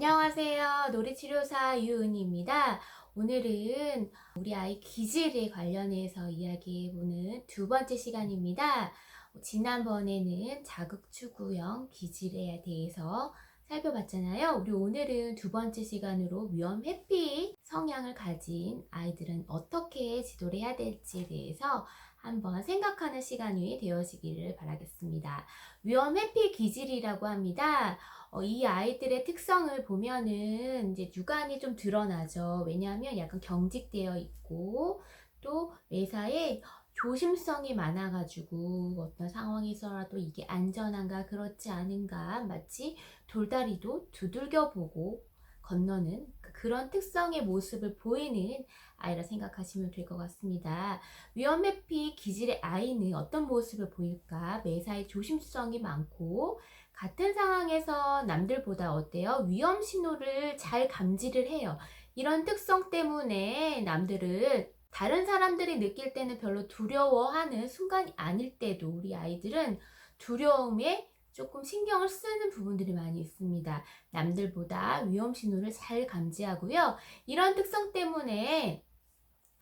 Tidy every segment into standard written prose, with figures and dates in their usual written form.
안녕하세요. 놀이치료사 유은희입니다. 오늘은 우리 아이 기질에 관련해서 이야기해보는 두 번째 시간입니다. 지난번에는 자극추구형 기질에 대해서 살펴봤잖아요. 우리 오늘은 두 번째 시간으로 위험 회피 성향을 가진 아이들은 어떻게 지도를 해야 될지에 대해서 한번 생각하는 시간이 되어지기를 바라겠습니다. 위험 회피 기질이라고 합니다. 이 아이들의 특성을 보면은 이제 육안이 좀 드러나죠. 왜냐하면 약간 경직되어 있고 또 매사에 조심성이 많아가지고 어떤 상황에서라도 이게 안전한가 그렇지 않은가 마치 돌다리도 두들겨 보고 건너는 그런 특성의 모습을 보이는 아이라 생각하시면 될 것 같습니다. 위험 회피 기질의 아이는 어떤 모습을 보일까? 매사에 조심성이 많고 같은 상황에서 남들보다 어때요? 위험 신호를 잘 감지를 해요. 이런 특성 때문에 남들을 다른 사람들이 느낄 때는 별로 두려워하는 순간이 아닐 때도 우리 아이들은 두려움에 조금 신경을 쓰는 부분들이 많이 있습니다. 남들보다 위험 신호를 잘 감지하고요. 이런 특성 때문에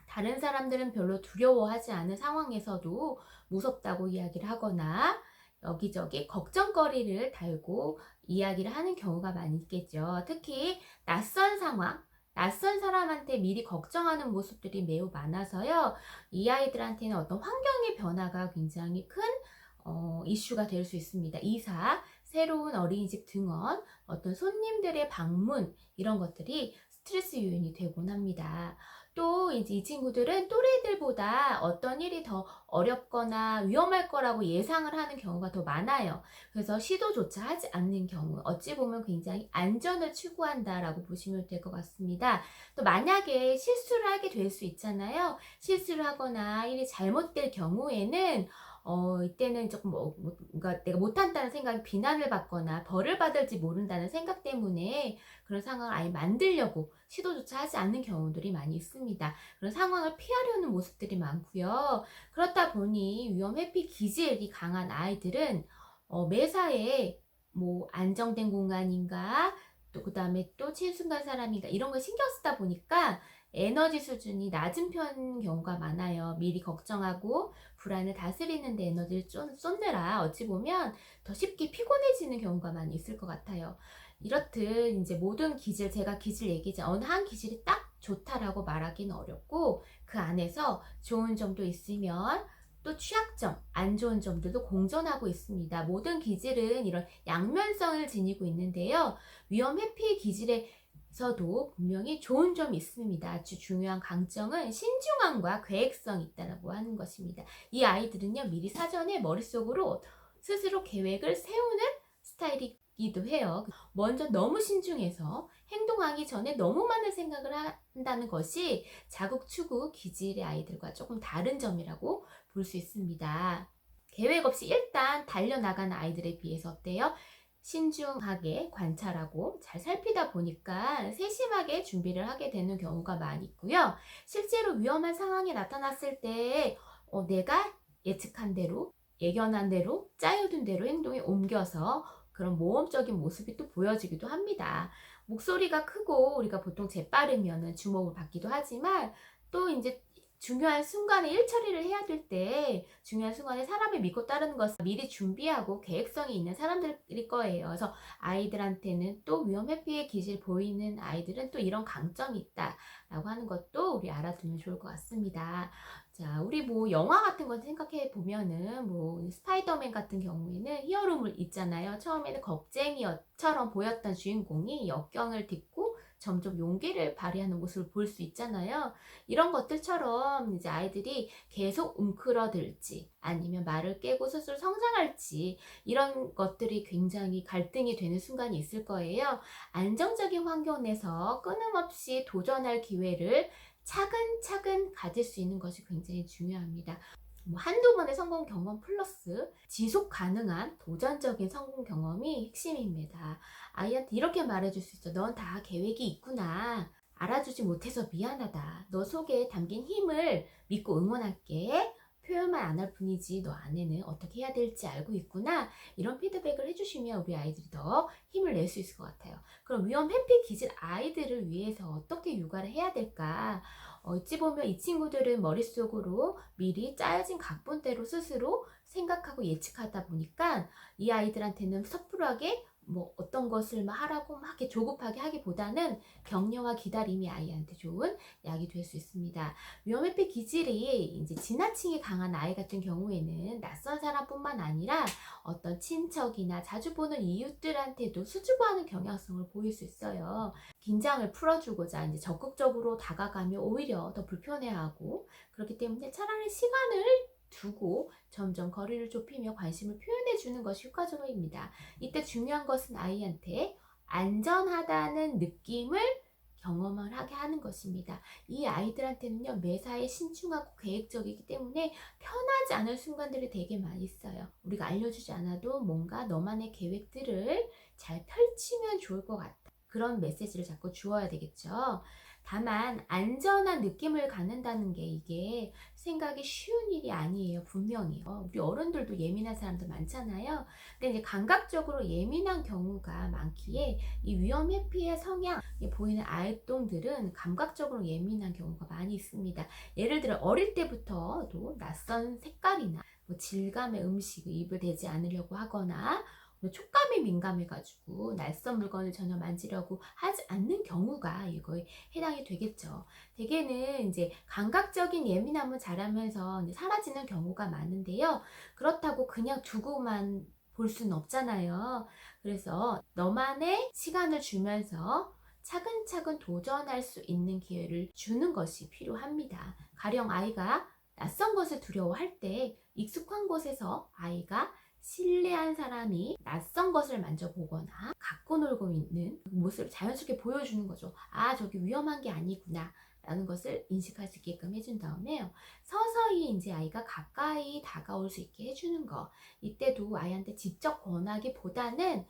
다른 사람들은 별로 두려워하지 않은 상황에서도 무섭다고 이야기를 하거나 여기저기 걱정거리를 달고 이야기를 하는 경우가 많이 있겠죠. 특히 낯선 상황, 낯선 사람한테 미리 걱정하는 모습들이 매우 많아서요. 이 아이들한테는 어떤 환경의 변화가 굉장히 큰 이슈가 될 수 있습니다. 이사, 새로운 어린이집 등원, 어떤 손님들의 방문 이런 것들이 스트레스 요인이 되곤 합니다. 또 이제 이 친구들은 또래들보다 어떤 일이 더 어렵거나 위험할 거라고 예상을 하는 경우가 더 많아요. 그래서 시도조차 하지 않는 경우, 어찌 보면 굉장히 안전을 추구한다라고 보시면 될 것 같습니다. 또 만약에 실수를 하게 될 수 있잖아요. 실수를 하거나 일이 잘못될 경우에는 이때는 조금 뭔가 내가 못한다는 생각이 비난을 받거나 벌을 받을지 모른다는 생각 때문에 그런 상황을 아예 만들려고 시도조차 하지 않는 경우들이 많이 있습니다. 그런 상황을 피하려는 모습들이 많고요. 그렇다 보니 위험 회피 기질이 강한 아이들은 매사에 뭐 안정된 공간인가 또 그다음에 또 친숙한 사람인가 이런 걸 신경 쓰다 보니까 에너지 수준이 낮은 편인 경우가 많아요. 미리 걱정하고 불안을 다스리는 데 에너지를 쏟느라 어찌 보면 더 쉽게 피곤해지는 경우가 많이 있을 것 같아요. 이렇듯 이제 모든 기질, 제가 기질 얘기지 어느 한 기질이 딱 좋다라고 말하기는 어렵고 그 안에서 좋은 점도 있으면 또 취약점, 안 좋은 점들도 공존하고 있습니다. 모든 기질은 이런 양면성을 지니고 있는데요. 위험 회피 기질에서도 분명히 좋은 점이 있습니다. 아주 중요한 강점은 신중함과 계획성이 있다고 하는 것입니다. 이 아이들은요, 미리 사전에 머릿속으로 스스로 계획을 세우는 스타일이기도 해요. 먼저 너무 신중해서 행동하기 전에 너무 많은 생각을 한다는 것이 자극추구 기질의 아이들과 조금 다른 점이라고 볼 수 있습니다. 계획 없이 일단 달려나가는 아이들에 비해서 어때요? 신중하게 관찰하고 잘 살피다 보니까 세심하게 준비를 하게 되는 경우가 많이 있고요. 실제로 위험한 상황이 나타났을 때 내가 예측한 대로, 예견한 대로, 짜여둔 대로 행동에 옮겨서 그런 모험적인 모습이 또 보여지기도 합니다. 목소리가 크고 우리가 보통 재빠르면 주목을 받기도 하지만 또 이제 중요한 순간에 일 처리를 해야 될 때 중요한 순간에 사람을 믿고 따르는 것은 미리 준비하고 계획성이 있는 사람들일 거예요. 그래서 아이들한테는 또 위험 회피의 기질 보이는 아이들은 또 이런 강점이 있다라고 하는 것도 우리 알아두면 좋을 것 같습니다. 자, 우리 뭐 영화 같은 거 생각해 보면은 뭐 스파이더맨 같은 경우에는 히어로물 있잖아요. 처음에는 겁쟁이처럼 보였던 주인공이 역경을 딛고 점점 용기를 발휘하는 모습을 볼 수 있잖아요. 이런 것들처럼 이제 아이들이 계속 움크러들지 아니면 말을 깨고 스스로 성장할지 이런 것들이 굉장히 갈등이 되는 순간이 있을 거예요. 안정적인 환경 내서 끊임없이 도전할 기회를 차근차근 가질 수 있는 것이 굉장히 중요합니다. 뭐 한두 번의 성공 경험 플러스 지속 가능한 도전적인 성공 경험이 핵심입니다. 아이한테 이렇게 말해줄 수 있어. 넌 다 계획이 있구나. 알아주지 못해서 미안하다. 너 속에 담긴 힘을 믿고 응원할게. 표현만 안 할 뿐이지 너 안에는 어떻게 해야 될지 알고 있구나. 이런 피드백을 해주시면 우리 아이들이 더 힘을 낼 수 있을 것 같아요. 그럼 위험 회피 기질 아이들을 위해서 어떻게 육아를 해야 될까? 어찌 보면 이 친구들은 머릿속으로 미리 짜여진 각본대로 스스로 생각하고 예측하다 보니까 이 아이들한테는 섣불하게 뭐 어떤 것을 막 하라고 막 이렇게 조급하게 하기보다는 격려와 기다림이 아이한테 좋은 약이 될 수 있습니다. 위험회피 기질이 이제 지나치게 강한 아이 같은 경우에는 낯선 사람뿐만 아니라 어떤 친척이나 자주 보는 이웃들한테도 수줍어하는 경향성을 보일 수 있어요. 긴장을 풀어주고자 이제 적극적으로 다가가면 오히려 더 불편해하고, 그렇기 때문에 차라리 시간을 두고 점점 거리를 좁히며 관심을 표현해 주는 것이 효과적입니다. 이때 중요한 것은 아이한테 안전하다는 느낌을 경험을 하게 하는 것입니다. 이 아이들한테는요, 매사에 신중하고 계획적이기 때문에 편하지 않은 순간들이 되게 많이 있어요. 우리가 알려주지 않아도 뭔가 너만의 계획들을 잘 펼치면 좋을 것 같아. 그런 메시지를 자꾸 주어야 되겠죠. 다만 안전한 느낌을 갖는다는 게 이게 생각이 쉬운 일이 아니에요. 분명히 우리 어른들도 예민한 사람들 많잖아요. 근데 이제 감각적으로 예민한 경우가 많기에 이 위험 회피의 성향 보이는 아이똥들은 감각적으로 예민한 경우가 많이 있습니다. 예를 들어 어릴 때부터도 낯선 색깔이나 뭐 질감의 음식을 입을 대지 않으려고 하거나 촉감이 민감해가지고 낯선 물건을 전혀 만지려고 하지 않는 경우가 이거에 해당이 되겠죠. 대개는 이제 감각적인 예민함을 자라면서 이제 사라지는 경우가 많은데요. 그렇다고 그냥 두고만 볼 수는 없잖아요. 그래서 너만의 시간을 주면서 차근차근 도전할 수 있는 기회를 주는 것이 필요합니다. 가령 아이가 낯선 것을 두려워할 때 익숙한 곳에서 아이가 신뢰한 사람이 낯선 것을 만져보거나 갖고 놀고 있는 모습을 자연스럽게 보여주는 거죠. 아, 저기 위험한 게 아니구나 라는 것을 인식할 수 있게끔 해준 다음에 서서히 이제 아이가 가까이 다가올 수 있게 해주는 거. 이때도 아이한테 직접 권하기보다는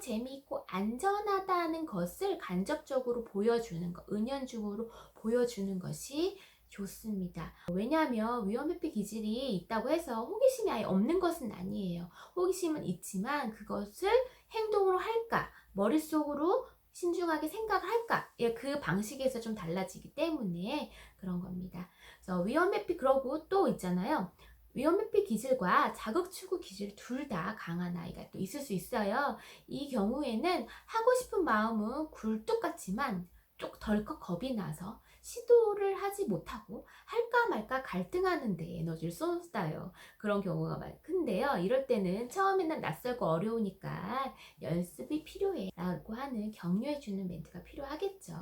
재미있고 안전하다는 것을 간접적으로 보여주는 거, 은연중으로 보여주는 것이 좋습니다. 왜냐하면 위험회피 기질이 있다고 해서 호기심이 아예 없는 것은 아니에요. 호기심은 있지만 그것을 행동으로 할까, 머릿속으로 신중하게 생각을 할까, 그 방식에서 좀 달라지기 때문에 그런 겁니다. 그래서 위험회피, 그러고 또 있잖아요. 위험회피 기질과 자극추구 기질 둘 다 강한 아이가 또 있을 수 있어요. 이 경우에는 하고 싶은 마음은 굴뚝 같지만 좀 덜컥 겁이 나서 시도를 하지 못하고 할까 말까 갈등하는 데 에너지를 쏟아요. 그런 경우가 큰데요. 이럴 때는 처음에는 낯설고 어려우니까 연습이 필요해 라고 하는 격려해주는 멘트가 필요하겠죠.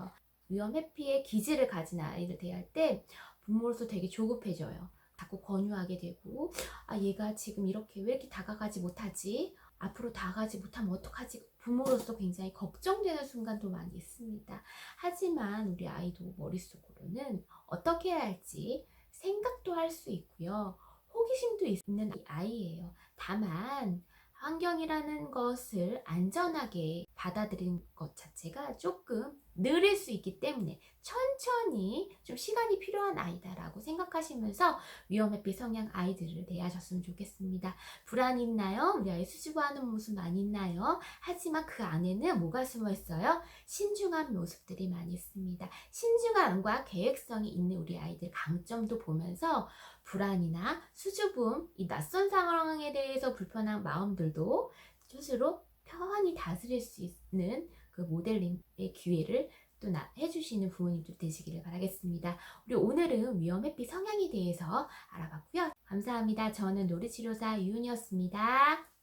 위험 회피의 기질을 가진 아이를 대할 때 부모로서 되게 조급해져요. 자꾸 권유하게 되고, 얘가 지금 이렇게 왜 이렇게 다가가지 못하지? 앞으로 다가가지 못하면 어떡하지? 부모로서 굉장히 걱정되는 순간도 많이 있습니다. 하지만 우리 아이도 머릿속으로는 어떻게 해야 할지 생각도 할 수 있고요. 호기심도 있는 아이예요. 다만 환경이라는 것을 안전하게 받아들이는 것 자체가 조금 느릴 수 있기 때문에 천천히 좀 시간이 필요한 아이다라고 생각하시면서 위험회피 성향 아이들을 대하셨으면 좋겠습니다. 불안이 있나요? 우리 아이 수줍어하는 모습 많이 있나요? 하지만 그 안에는 뭐가 숨어 있어요? 신중한 모습들이 많이 있습니다. 신중함과 계획성이 있는 우리 아이들 강점도 보면서 불안이나 수줍음, 이 낯선 상황에 대해서 불편한 마음들도 스스로 편히 다스릴 수 있는 그 모델링의 기회를 또 해주시는 부모님들 되시기를 바라겠습니다. 우리 오늘은 위험 회피 성향에 대해서 알아봤고요. 감사합니다. 저는 놀이치료사 유은이었습니다.